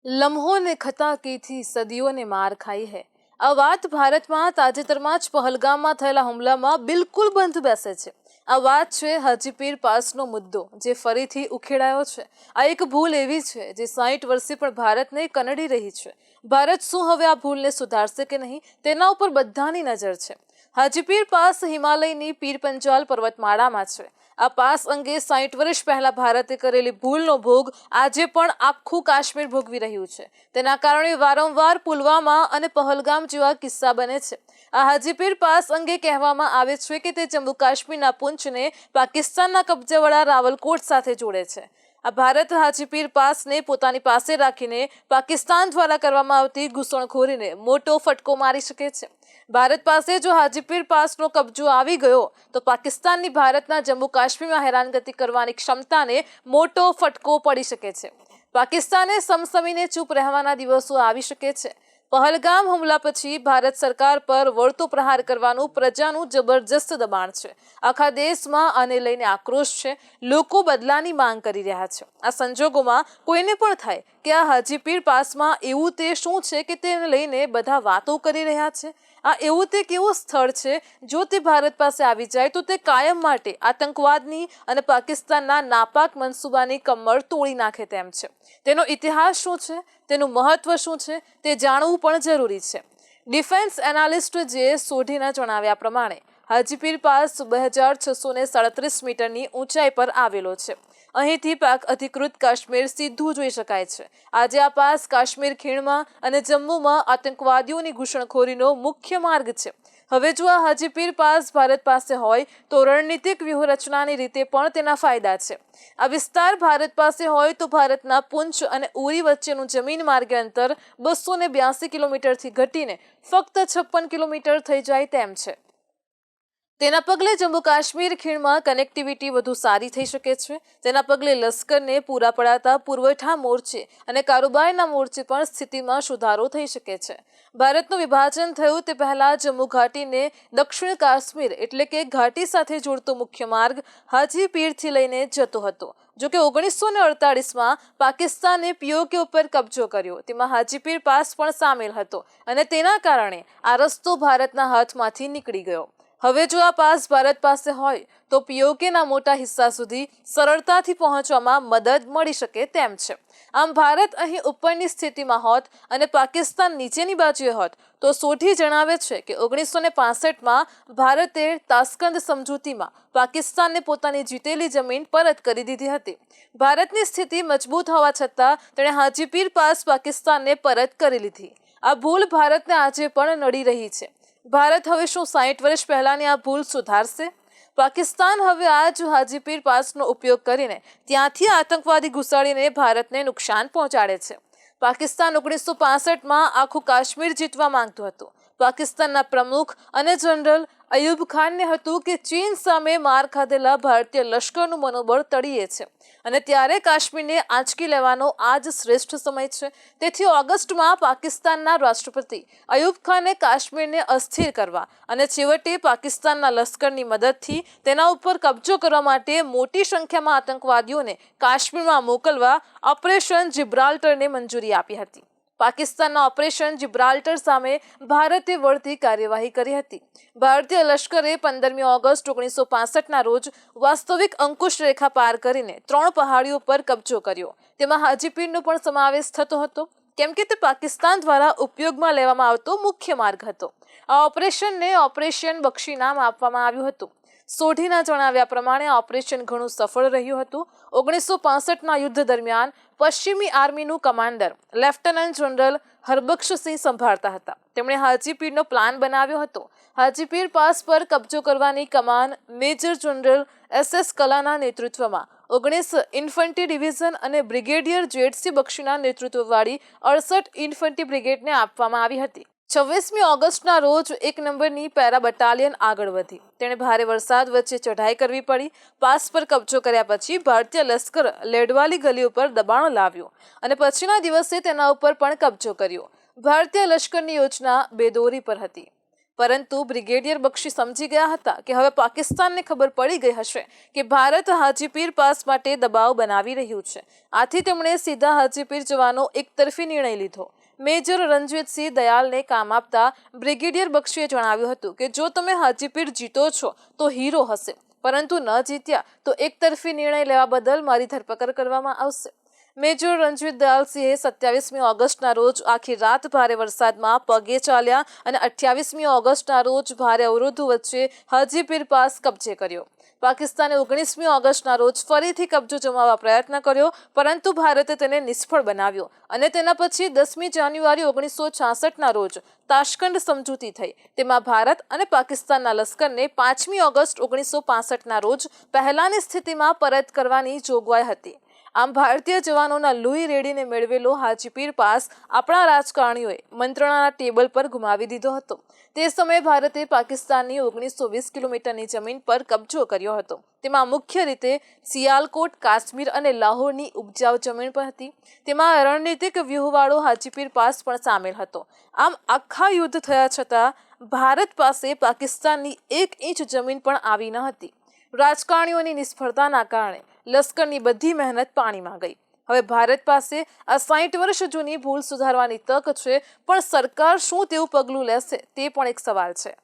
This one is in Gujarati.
लम्हों ने खता की थी, સદીઓને માર ખાઈ હે। આ વાત ભારતમાં તાજેતરમાં જ પહલગામમાં થયેલા હુમલામાં બિલકુલ બંધ બેસે છે। આ વાત છે હાજીપીર પાસનો મુદ્દો, જે ફરીથી ઉખેડાયો છે। આ એક ભૂલ એવી છે જે 60 વર્ષથી પણ ભારતને કનડી રહી છે। ભારત શું હવે આ ભૂલને સુધારશે કે નહીં, તેના ઉપર બધાની નજર છે। હાજીપીર પાસ હિમાલયની પીરપંજાલ પર્વતમાળામાં છે। આ પાસ અંગે 60 વર્ષ પહેલા ભારતે કરેલી ભૂલનો ભોગ આજે પણ આખું કાશ્મીર ભોગવી રહ્યું છે। તેના કારણે વારંવાર પુલવામા અને પહલગામ જેવા કિસ્સા બને છે। આ હાજીપીર પાસ અંગે કહેવામાં આવે છે કે તે જમ્મુ કાશ્મીરના પુંચને પાકિસ્તાનના કબજાવાળા રાવલકોટ સાથે જોડે છે। આ ભારત હાજીપીર પાસને પોતાની પાસે રાખીને પાકિસ્તાન દ્વારા કરવામાં આવતી ઘૂસણખોરીને મોટો ફટકો મારી શકે છે। ભારત પાસે જો હાજીપીર પાસનો કબજો આવી ગયો તો પાકિસ્તાનની ભારતના જમ્મુ કાશ્મીરમાં હેરાનગતિ કરવાની ક્ષમતાને મોટો ફટકો પડી શકે છે। પાકિસ્તાને સમસમીને ચૂપ રહેવાના દિવસો આવી શકે છે। પહલગામ હુમલા પછી ભારત સરકાર પર વળતો પ્રહાર કરવાનું પ્રજાનું જબરજસ્ત દબાણ છે। આખા દેશમાં આને લઈને આક્રોશ છે। લોકો બદલાની માંગ કરી રહ્યા છે। આ સંજોગોમાં કોઈને પણ થાય કે આ હાજીપીર પાસમાં એવું તે શું છે કે તેને લઈને બધા વાતો કરી રહ્યા છે। આ એવું તે કેવું સ્થળ છે જો તે ભારત પાસે આવી જાય તો તે કાયમ માટે આતંકવાદની અને પાકિસ્તાનના નાપાક મનસૂબાની કમર તોડી નાખે તેમ છે। તેનો ઇતિહાસ શું છે, તેનું મહત્વ શું છે તે જાણવું પણ જરૂરી છે। ડિફેન્સ એનાલિસ્ટ જે સોઢીના જણાવ્યા પ્રમાણે હાજીપીર પાસ 2637 મીટરની ઊંચાઈ પર આવેલો છે। અહીંથી પાક અધિકૃત કાશ્મીર સીધું જોઈ શકાય છે। આજે આ પાસ કાશ્મીર ખીણમાં અને જમ્મુમાં આતંકવાદીઓની ઘૂસણખોરીનો મુખ્ય માર્ગ છે। હવે જો આ હાજીપીર પાસ ભારત પાસે હોય તો રણનીતિક વ્યૂહરચનાની રીતે પણ તેના ફાયદા છે। આ વિસ્તાર ભારત પાસે હોય તો ભારતના પુંચ અને ઉરી વચ્ચેનું જમીન માર્ગે અંતર 282 કિલોમીટરથી ઘટીને ફક્ત 56 કિલોમીટર થઈ જાય તેમ છે। તેના પગલે જમ્મુ કાશ્મીર ખીણમાં કનેક્ટિવિટી વધુ સારી થઈ શકે છે। તેના પગલે લશ્કરને પૂરા પડાતા પુરવઠા મોરચે અને કારોબારના મોરચે પણ સ્થિતિમાં સુધારો થઈ શકે છે। ભારતનું વિભાજન થયું તે પહેલા જમ્મુ ઘાટીને દક્ષિણ કાશ્મીર એટલે કે ઘાટી સાથે જોડતો મુખ્ય માર્ગ હાજીપીરથી લઈને જતો હતો। જોકે 1948માં પાકિસ્તાને પીઓકે ઉપર કબજો કર્યો, તેમાં હાજીપીર પાસ પણ સામેલ હતો અને તેના કારણે આ રસ્તો ભારતના હાથમાંથી નીકળી ગયો। હવે જો આ પાસ ભારત પાસે હોય તો પીઓકેના મોટા હિસ્સા સુધી સરળતાથી પહોંચવામાં મદદ મળી શકે તેમ છે। આમ ભારત અહીં ઉપરની સ્થિતિમાં હોત અને પાકિસ્તાન નીચેની બાજુએ હોત તો સોઢી જણાવે છે કે 1965માં ભારતે તાસ્કંદ સમજૂતીમાં પાકિસ્તાનને પોતાની જીતેલી જમીન પરત કરી દીધી હતી। ભારતની સ્થિતિ મજબૂત હોવા છતાં તેણે હાજીપીર પાસ પાકિસ્તાનને પરત કરી લીધી। આ ભૂલ ભારતને આજે પણ નડી રહી છે। ભારત હવે શું 60 વર્ષ પહેલાની આ ભૂલ સુધારશે? પાકિસ્તાન હવે આ જ હાજીપીર પાસનો ઉપયોગ કરીને ત્યાંથી આતંકવાદી ઘુસાડીને ભારતને નુકસાન પહોંચાડે છે। પાકિસ્તાન 1965માં આખું કાશ્મીર જીતવા માંગતું હતું। પાકિસ્તાનના પ્રમુખ અને જનરલ અયુબ ખાનને હતું કે ચીન સામે માર ખાધેલા ભારતીય લશ્કરનું મનોબળ તળિયે છે અને ત્યારે કાશ્મીરને આંચકી લેવાનો આ જ શ્રેષ્ઠ સમય છે। તેથી ઓગસ્ટમાં પાકિસ્તાનના રાષ્ટ્રપતિ અયુબ ખાને કાશ્મીરને અસ્થિર કરવા અને છેવટે પાકિસ્તાનના લશ્કરની મદદથી તેના ઉપર કબજો કરવા માટે મોટી સંખ્યામાં આતંકવાદીઓને કાશ્મીરમાં મોકલવા ઓપરેશન જિબ્રાલ્ટરને મંજૂરી આપી હતી। પાકિસ્તાનના ઓપરેશન જિબ્રાલ્ટર સામે ભારતે વળતી કાર્યવાહી કરી હતી। ભારતીય લશ્કરે 15મી ઓગસ્ટ 1965ના રોજ વાસ્તવિક અંકુશ રેખા પાર કરીને 3 પહાડીઓ પર કબજો કર્યો। તેમાં હાજીપીરનો પણ સમાવેશ થતો હતો કેમ કે તે પાકિસ્તાન દ્વારા ઉપયોગમાં લેવામાં આવતો મુખ્ય માર્ગ હતો। આ ઓપરેશનને ઓપરેશન બક્ષી નામ આપવામાં આવ્યું હતું। સોઢીના જણાવ્યા પ્રમાણે આ ઓપરેશન ઘણું સફળ રહ્યું હતું। 1965ના યુદ્ધ દરમિયાન પશ્ચિમી આર્મીનું કમાન્ડર લેફ્ટનન્ટ જનરલ હરબક્ષસિંહ સંભાળતા હતા। તેમણે હાજીપીરનો પ્લાન બનાવ્યો હતો। હાજીપીર પાસ પર કબજો કરવાની કમાન મેજર જનરલ SS કલાના નેતૃત્વમાં 19 ઇન્ફન્ટ્રી ડિવિઝન અને બ્રિગેડિયર જેડસી બક્ષીના નેતૃત્વવાળી 68 ઇન્ફન્ટ્રી બ્રિગેડને આપવામાં આવી હતી। 26મી ઓગસ્ટના રોજ 1 નંબરની પેરા બટાલિયન આગળ વધી। તેણે ભારે વરસાદ વચ્ચે ચઢાઈ કરવી પડી। પાસ પર કબજો કર્યા પછી ભારતીય લશ્કર લેડવાલી ગલી ઉપર દબાણ લાવ્યું અને પછીના દિવસે તેના ઉપર પણ કબજો કર્યો। ભારતીય લશ્કરની યોજના બેદોરી પર હતી। પરંતુ બ્રિગેડિયર બક્ષી સમજી ગયા હતા કે હવે પાકિસ્તાનને ખબર પડી ગઈ હશે કે ભારત હાજીપીર પાસ માટે દબાવ બનાવી રહ્યું છે. આથી તેમણે સીધા હાજીપીર જવાનો એકતરફી નિર્ણય લીધો. મેજર રણજીતસિંહ દયાલને કામ આપતા બ્રિગેડિયર બક્ષીએ જણાવ્યું હતું કે જો તમે હાજીપીર જીતો છો તો હીરો હશે, પરંતુ ન જીત્યા તો એકતરફી નિર્ણય લેવા બદલ મારી ધરપકડ કરવામાં આવશે. મેજર રણજીત દયાલસિંહે 27મી ઓગસ્ટના રોજ આખી રાત ભારે વરસાદમાં પગે ચાલ્યા અને 28મી ઓગસ્ટના રોજ ભારે અવરોધો વચ્ચે હાજીપીર પાસ કબજે કર્યો. પાકિસ્તાને 19મી ઓગસ્ટના રોજ ફરીથી કબજો જમાવવા પ્રયત્ન કર્યો, પરંતુ ભારતે તેને નિષ્ફળ બનાવ્યો અને તેના પછી 10મી જાન્યુઆરી 1966ના રોજ તાશ્કંદ સમજૂતી થઈ. તેમાં ભારત અને પાકિસ્તાનના લશ્કરને 5મી ઓગસ્ટ 1965ના રોજ પહેલાની સ્થિતિમાં પરત કરવાની જોગવાઈ હતી. આમ ભારતીય જવાનોના લોહી રેડીને મેળવેલો હાજીપીર પાસ આપણા રાજકારણીઓએ મંત્રણાના ટેબલ પર ગુમાવી દીધો હતો. તે સમયે ભારતે પાકિસ્તાનની 1920 કિલોમીટરની જમીન પર કબજો કર્યો હતો. તેમાં મુખ્ય રીતે સિયાલકોટ, કાશ્મીર અને લાહોરની ઉપજાઉ જમીન પર હતી. તેમાં રણનીતિક વ્યૂહવાળો હાજીપીર પાસ પણ સામેલ હતો. આમ આખા યુદ્ધ થયા છતાં ભારત પાસે પાકિસ્તાનની 1 ઇંચ જમીન પણ આવી ન હતી. રાજકારણીઓની નિષ્ફળતાના કારણે લશ્કરની બધી મહેનત પાણીમાં ગઈ. હવે ભારત પાસે આ 60 વર્ષ જૂની ભૂલ સુધારવાની તક છે, પણ સરકાર શું તેવું પગલું લેશે તે પણ એક સવાલ છે.